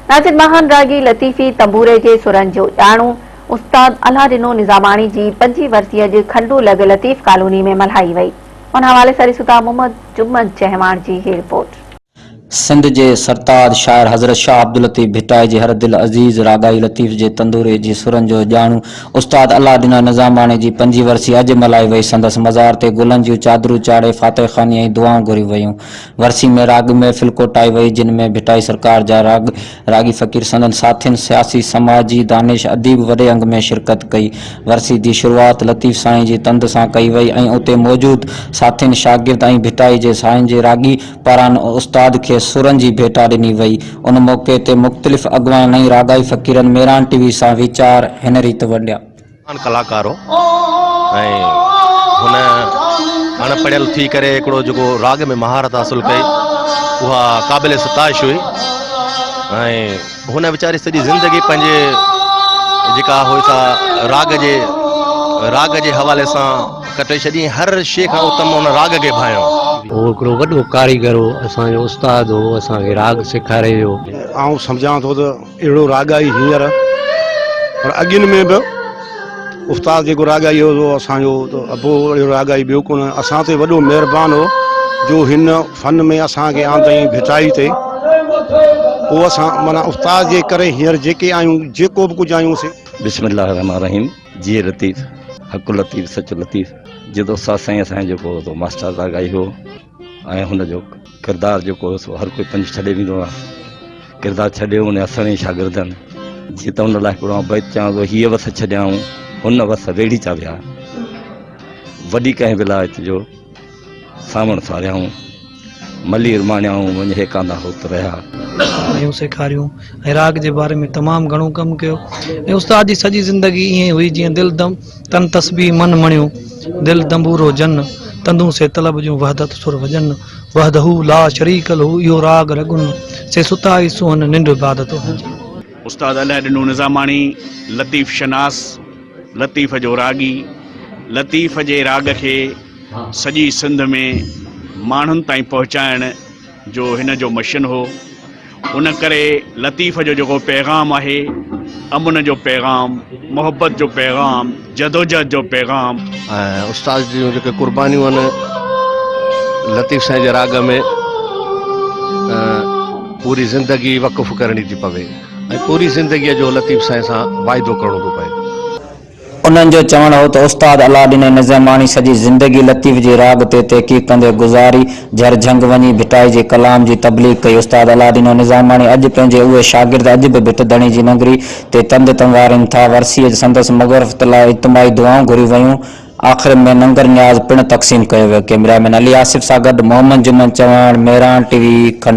नाजिद महान रागी लतीफ़ी तंबूरे के सुरन जो ॼाणू उस्ताद अलादीनो निज़ामाणी जी 5 वर्सी अॼु खंडू लॻ लतीफ़ कॉलोनी में मल्हाई वई। उन हवाले सां ॾिसूं मोहम्मद जुम्मन चहवाण जी रिपोर्ट। सिंध के सरताज शायर हज़रत शाह अब्दुल लतीफ़ भिटाई जे हर दिल अज़ीज़ रागाई लतीफ़ जे तंदूरे जी सुरन जो ॼाणू उस्ताद अलादीनो निज़ामाणी जी 5 वर्सी अॼु मल्हाई वई। संदसि मज़ार ते गुलन जूं चादरूं चाढ़े फातह ख़ानी ऐं दुआऊं घुरी वयूं। वर्सी में राग महफ़िल कोटाई वई, जिन में भिटाई सरकार जा रागी फ़कीर संदन साथियुनि सियासी समाजी दानिश अदीब वॾे अंग में शिरकत कई। वर्सी की शुरुआत लतीफ़ साईं जी तंद सां कई वई ऐं उते मौजूद साथियुनि शागिर्द ऐं भिटाई जे साईं जे रागी पारां उस्ताद खे सुरन की भेटा दिनी वई। उन मौके ते मुख्तलिफ अगवान ऐं रागाई फ़कीरन मेरान टीवी सां वीचार हिन रीत वंडिया। कलाकार हुन अणपढ़ियल थी करे हिकिड़ो जेको राग में महारत हासिल कई उहा क़ाबिल सताइश हुई। हुन वीचारे सॼी ज़िंदगी पंहिंजे जेका हुई सा राग जे हवाले सां कटे छॾी। हर शइ खां उत्तम हुन राग खे भायो। वो हिकिड़ो वॾो कारीगर हो, असांजो उस्ताद हो, असांखे राग सेखारे वियो। आउं सम्झां थो त अहिड़ो राग आई हींअर, पर अॻियुनि में बि उस्ताद जेको राग आई हो असांजो त अबो अहिड़ो राग आई ॿियो कोन। असां ते वॾो महिरबान हो जो हिन फन में असांखे आंदई भिटाई ते। पोइ असां माना उस्ताद जे करे हींअर जेके आहियूं जेको बि कुझु आहियूं से। बिस्मिल्लाह रहमान रहीम। जी लतीफ़ हक़ लतीफ़ सच लतीफ़ जो उस्ताद साईं असांजो जेको मास्टर रागाई हो ऐं हुनजो किरदारु जेको हर कोई पंहिंजो छॾे वेंदो आहे, किरदारु छॾे उन असर शागिर्दनि जीअं त हुन लाइ हिकिड़ो बैत चवां थो, हीअ वस छॾियाऊं हुन वस वेड़ी चा विया, वॾी कंहिं विलायत जो सावण सारियाऊं, मलीर माणियाऊं वञ हेकांदा होत रहिया। सेखारियूं ऐं राग जे बारे में तमामु घणो कमु कयो। ऐं उस्ताद जी सॼी ज़िंदगी ईअं हुई जीअं दिल दम तन तस्बी मन मणियो, दिल दंबूरो जन तंदू से तलब जो वहदत सुर वजन वहदहू ला शरीक लहू इहो राग रगुन से सुताई सुहन निंड इबादत। उस्ताद अलादीनो निज़ामाणी लतीफ़ शनास, लतीफ़ जो रागी, लतीफ़ जे राग के सॼी सिंध में माण्हुनि ताईं पहुचाइण जो हिन जो मिशन हो। उन करे लतीफ़ जो जेको पैगाम आहे, अमन जो पैगाम, मोहब्बत जो पैगाम, जदोजहद जो पैगाम। उस्ताद जूं जेके कुर्बानियूं आहिनि लतीफ़ साईं जे राग में पूरी ज़िंदगी वक़फ़ करणी थी पवे ऐं पूरी ज़िंदगीअ जो लतीफ़ साईं सां वाइदो करणो थो पए। उन्हनि जो चवणु हो त उस्ताद अलादीनो निज़ामाणी सॼी ज़िंदगी लतीफ़ जे राग ते तहक़ीक़ कंदे गुज़ारी, झर झंग वञी भिटाई जे कलाम जी तबलीग कई। उस्ताद अलादीनो निज़ामाणी अॼु पंहिंजे उहे शागिर्द अॼु बि भिट धणी जी नगरी ते तंद तंवारनि था। वर्सीअ संदसि मग़फ़रत लाइ इज्तिमाई दुआऊं घुरी वयूं। आख़िर में लंगर न्याज़ पिणु तक़सीम कयो वियो। कैमरामैन अली आसिफ सां गॾु मोहम्मद जुम्मन चवाण, मेरान टीवी खंडू।